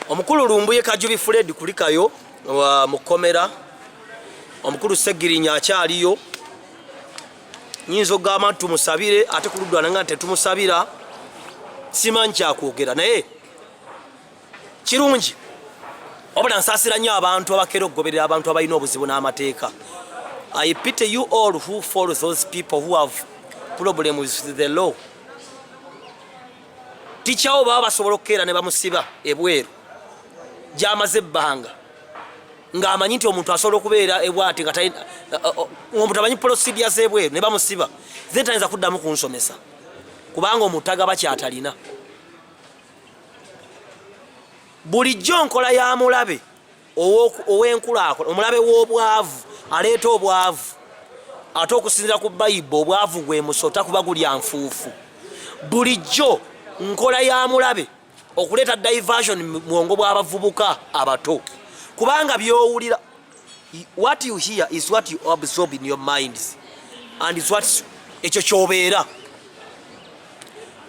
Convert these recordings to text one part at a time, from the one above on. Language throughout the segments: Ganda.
Omukulu Lumbuye Kajubi Fred kulikayo wa mukomera. Omukulu Segirinya akyaliyo. Nyinzo gama tumusabire ate kuludwa nanga tetumusabira. Simanyi kyakwogera naye kirungi. Obula nsasira nnyo abantu abakero okugoberera abantu abalina obuzibu n'amateeka. I pity you all who follow those people who have problems with the law. Tichawo baba basobola okukera ne bamusiba ebweru. Gyamaze ebbanga. Ng'amanyi nti omuntu asobola okubeera ebwati nga omuntu amanyi procedures ebweru ne bamusiba. Then tayinza kuddamu kunsomesa. Kubanga omuntu agaba kyatalina. Bulijjo nkola ya mulabe ow'enkulaakulana omulabe w'obwavu aleeta obwavu ate okusinziira ku Bayibuli obwavu gwe musota kuba gulya nfuufu. Bulijjo nkola ya mulabe okuleeta diversion mu bwongo bw'abavubuka abato kubanga by'owulira what you hear is what you absorb in your minds and is what ekyo ky'obeera.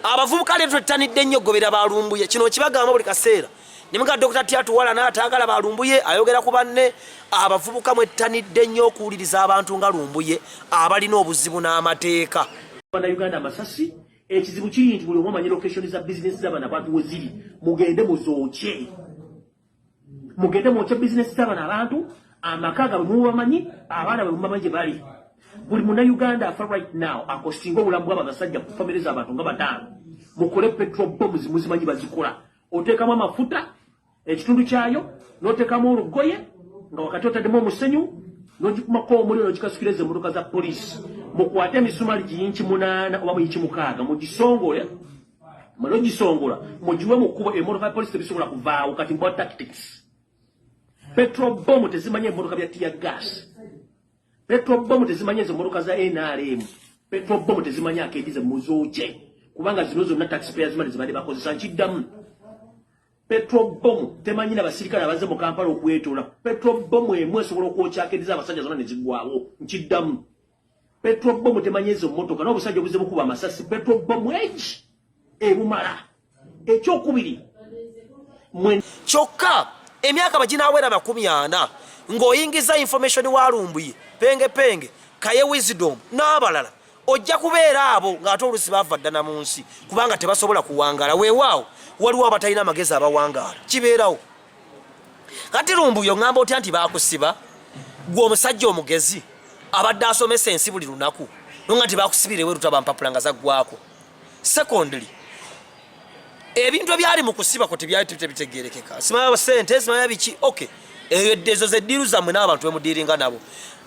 Abavubuka leero tettanidde nnyo gobera balumbuye kino kibagamba buli kaseera. Nimuga Dr. Tiatuwala n'atagala balumbuye ayogera ku banne abavubuka mwettanidde nnyo okuwuliriza abantu nga Lumbuye abalina obuzibu n'amateeka. Bana Uganda Masasi ekizibu kiri nti buli omanyi location za business z'abana abantu weziri mugende muzooche. Mugende mwoche business z'abana abantu amakaga mubamanyi abaana bamanyi gye bali. Buli muna Uganda afa right now akosinga obulamu bw'abasajja ku family z'abantu nga bataano. Mukole petrol bombs muzimanyi bazikola. Otekamu amafuta ekitundu kyayo n'otekamu olugoye nga wakati otaddemu omusenyu n'ogikumako omuliro n'ogikasukiriza emmotoka za poliisi mukwate emisumali giyinki 8 oba muyinki 6 mugisongole mugisongola mugiwe mu kkubo emmotoka ya poliisi tebisobola kuvaawo kati mbwa tactics. Petrol bomb tezimanya emmotoka bya tear gas. Petrol bomb tezimanya ezo emmotoka za NRM. Petrol bomb tezimanya akeedize muzooche kubanga zino zonna taxpayers money zibadde bakozesa nkiddamu. Petrol bomb temanyina basirikale abaze mu Kampala okwetola. Petrol bomb emwe esobola okwokyakiriza abasajja zonna ne ziggwawo nkiddamu. Petrol bomb temanya ezo mmotoka n'obusajja obuze bukuba amasasi. Petrol bomb ebumala ekyokubiri kyokka emyaka baginawera 40 ng'oyingiza information wa Lumbuye penge kaye wisdom n'abalala ojja kubeera abo ng'ate olusi bava ddana mu nsi kubanga tebasobola kuwangala. Weewaawo waliwo abatalina amagezi abawangaala kibeerawo. Kati Lumbuye ngamba otya nti baakusiba gwe omusajja omugezi abadde asomesa ensi buli lunaku nonga nti baakusibira eweru tabampapula nga zaggwako. Secondly ebintu ebyali mu kusiba ko tebyali tebitegeerekeka. Simanya sente simanya biki okay ezo zeddiru zammwe n'abantu bemudiiringa nabo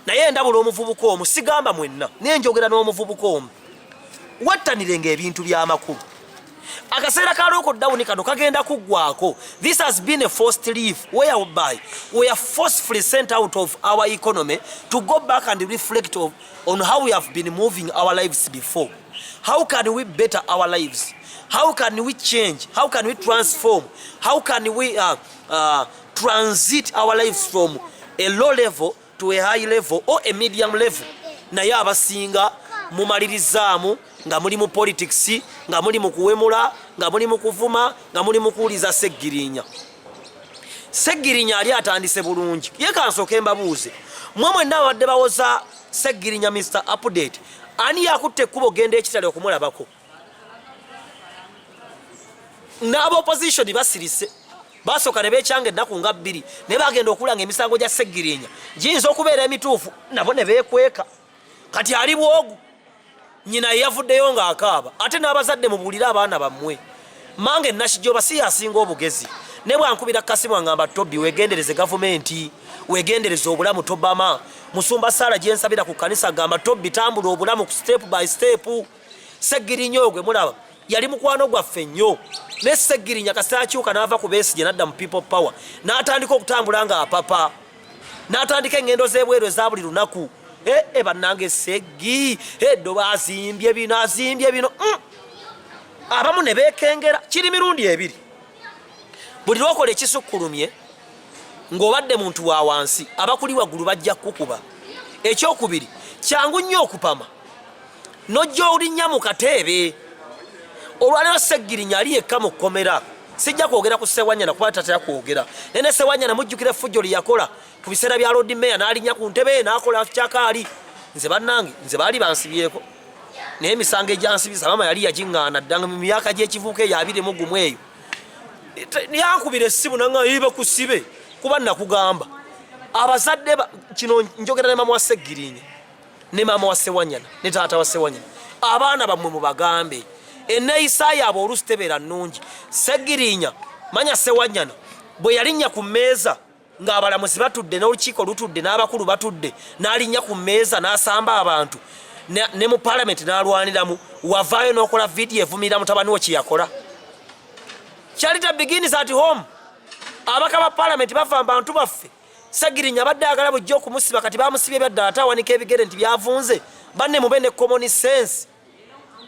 naye ndabula omuvubuka omu sigamba mwenna naye njogera n'omuvubuka omu wattanirenga ebintu by'amakulu. Akaseera ka lockdown kano kagenda kuggwako. This has been a forced leave whereby we are forcefully sent out of our economy to go back and reflect on how we have been moving our lives before. How can we better our lives? How can we change? How can we transform? How can we transit our lives from a low level to a high level or a medium level? Naye abasinga mumalirizamu nga muli mu politics nga muli mu kuwemula nga muli mu kuvuma nga muli mu kuwuliza Segirinya. Segirinya ali atandise bulungi. Ye kansooke mbabuuze mmwe mwenna abadde bawoza Segirinya Mr. Update ani yakutte ekkubo genda ekitali okumulabako? N'aba opposition basirise basooka ne beekyanga ennaku nga 2 ne bagenda okulanga emisango gya Segirinya giyinza okubeera emituufu nabo ne beekweka. Kati ali bwogu nyina yavuddeyo ng'akaaba ate n'abazadde mubuulire abaana bammwe mange Nakijoba si yasinga obugezi ne bwankubira Kasimu angamba Tobi wegendereze gavumenti wegendereze obulamu tobama Musumba Sala gyensabira ku kanisa agamba Tobi tambula obulamu step by step. Segirinya ogwe mulaba yali mukwano gwaffe nnyo ne Segirinya kasita akyuka n'ava ku Besigye n'adda mu People Power n'atandika okutambula nga apapa n'atandika engendo z'ebweru eza buli lunaku. Bannange Seggi eddo bazimbye bino azimbye bino abamu ne beekengera. Kiri mirundi ebiri buli lwokola ekisukkulumye ng'obadde muntu wa wansi abakuli waggulu bajja kukuba. Ekyokubiri kyangu nnyo okupama n'ojja olinnya mu kateebe. Olwaleero Segirinya ali yekka mu kkomera sijja kwogera ku Ssewanyana kuba tatera kwogera nene Ssewanyana mujjukira effujjo lye yakola ku biseera bya Lord Mayor n'alinnya ku ntebe n'akola kyakaali nze bannange nze baali bansibyeko naye emisango egyansibiza maama yali yagiŋŋaana ddanga mu myaka gy'ekivuuka eyo 21 eyo yankubira essimu nanga yiba ku sibe kuba nakugamba abazadde kino njogera ne maama wa Sseggirinya ne maama wa Ssewanyana ne taata wa Ssewanyana abaana bammwe mubagambe enneeyisa yaabwe oluusi tebeera nnungi. Sseggirinya manya Ssewanyana bwe yalinnya ku mmeeza ng'abalamuzi batudde n'olukiiko lutudde n'abakulu batudde n'alinnya ku mmeeza n'asamba abantu ne mu paalamenti n'alwaniramu wavaayo n'okola vidiyo evumirira mutabani wo kye yakola. Charity begins at home. Abaka ba paalamenti bava abantu baffe Sseggirinya badde agala bujja okumusiba kati bamusibye byadda atawanika ebigere nti byavunze banne mube ne common sense.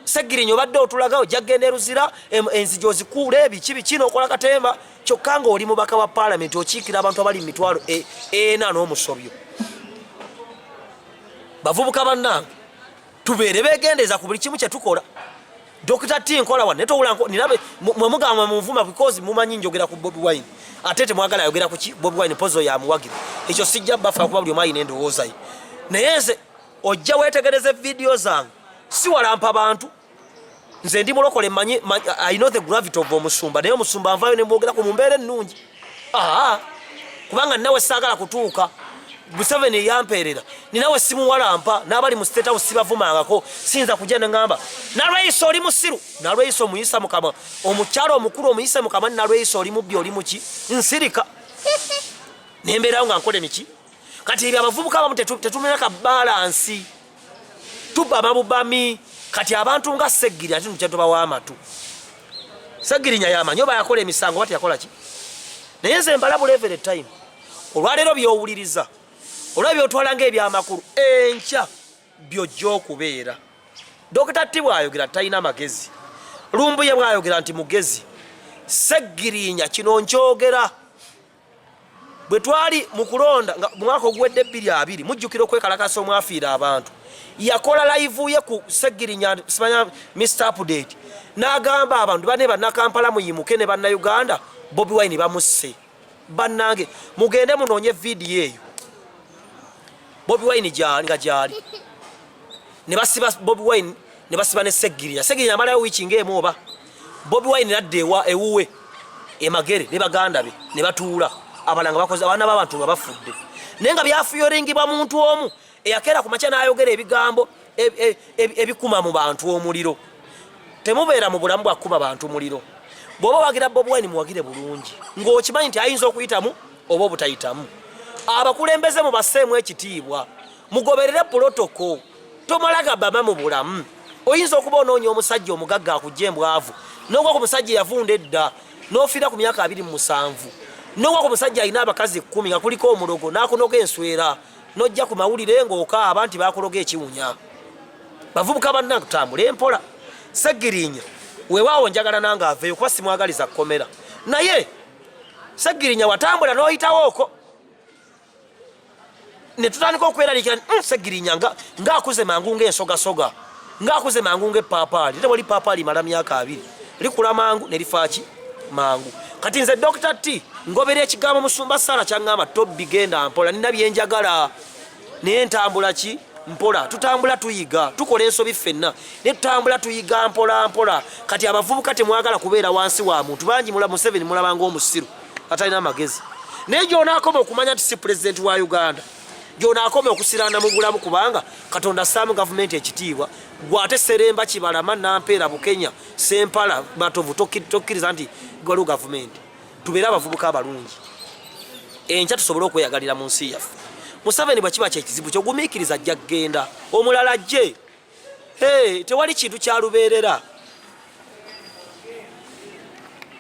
Sseggirinya obadde otulaga ojja kgenda eruzira enzigi ozikuule ebiki kino okola katemba kyokka nga oli mubaka wa paalamenti okiikira abantu abali mu mitwalo 40 n'omusobyo. Bavubuka bannange tubeere beegendeeza ku buli kimu kye tukola. Dr. T nkola wane netowula ninabe mwemugamba muvuma because mumanyi njogera ku Bobi Wine ate temwagala ayogera ku ki Bobi Wine pozo ya muwagira ekyo sijja bafa kuba buli omayi n'endowooza ye naye nze ojja weetegereze video zange si walampa abantu nze ndi mulokole manyi I know the gravity of omusumba naye omusumba nvayo ne mwogera ku mumbeera ennungi kubanga nawe saagala kutuuka Museveni yampeerera ninawe simu walampa n'abali mu state house sibavumangako sinza kujja ngamba nalweiso oli musiru nalweiso muyisa mukama omukyalo omukulu omuyisa mukama nalweiso oli mubbi oli muki nsirika nembeerawo nga nkole miki kati ebyo abavubuka abamu tetumenya ka balansi tuba mabubami kati abantu nga Sseggirinya ati tukyatuba w'amatu Sseggirinya yamanyi oba yakola emisango bati yakola ki naye nze mbalabula every time olwaleero byowuliriza olabye otwalanga ebyamakulu enkya byojja okubeera. Dr. T bw'ayogera talina amagezi Lumbuye bw'ayogera nti mugezi Sseggirinya kino nkyogera bwe twali mu kulonda mu mwaka oguwedde 2020 mujjukira okwekalakasa omwafiira abantu yakola live ye ku Sseggirinya simanya Mr. Update n'agamba abantu bane bannakampala muyimuke ne bannayuganda Bobi Wine bamusse bannange mugende munoonye vidiyo eyo Bobi Wine nga gyali ne basiba Bobi Wine ne basiba ne Sseggirinya amalayo wiiki ng'emu oba Bobi Wine nadde ewuwe emagere ne baganda be ne batuula abalanga bakoze abaana b'abantu nga bafudde naye nga byafuyoringibwa muntu omu eyakeera ku makya n'ayogera ebigambo ebikuma mu bantu omuliro. Temubeera mu bulamu bwa kuba bantu muliro. Bw'oba wagira Bobi Wine muwagire bulungi ng'okimanyi nti ayinza okuyitamu oba obutayitamu. Abakulembeze mu basseemu ekitiibwa mugoberere protocol tomalaga bama mu bulamu. Oyinza okuba onoonya omusajja omugagga akujja embwavu n'ogwa ku musajja yavunda edda n'ofiira ku myaka 27 n'ogwa ku musajja alina abakazi 10 nga kuliko omulogo n'akunoga enswera n'ojja ku mawulire ng'okaaba nti baakuloga ekiwunya. Bavubuka bannange tutambule mpola. Sseggirinya weewaawo njagala nange aveeyo kuba simwagaliza kkomera naye Sseggirinya watambula n'oyitawooko ne tutandika okweraliikira Sseggirinya ng'akuze mangu ng'ensogasoga ng'akuze mangu ng'epaapaali ate wali paapaali mala myaka 2 likula mangu ne lifaaki mangu. Kati nze Dr. T ngobera ekigambo Musumba Sarah kyangamba Tobbi genda mpola nina byenjagala naye ntambula ki mpola tutambula tuyiga tukola ensobi ffenna ne tutambula tuyiga mpola mpola. Kati abavubuka temwagala kubeera wansi wa muntu bangi mula Museveni mulabanga omusiru atalina amagezi naye gy'onaakoma okumanya nti si president wa Uganda gy'onaakoma okusirana mu bulamu kubanga Katonda assaamu gavumenti ekitiibwa gwate Seremba Kibalama Nampeera Bukenya Sempala Matovu tokkiriza nti gwaliwo gavumenti. Tubeere abavubuka abalungi enkya tusobole okweyagalira mu nsi yaffe. Museveni bwe kiba kyekizibu kyogumiikiriza ajja kgenda omulala ajje tewali kintu kyalubeerera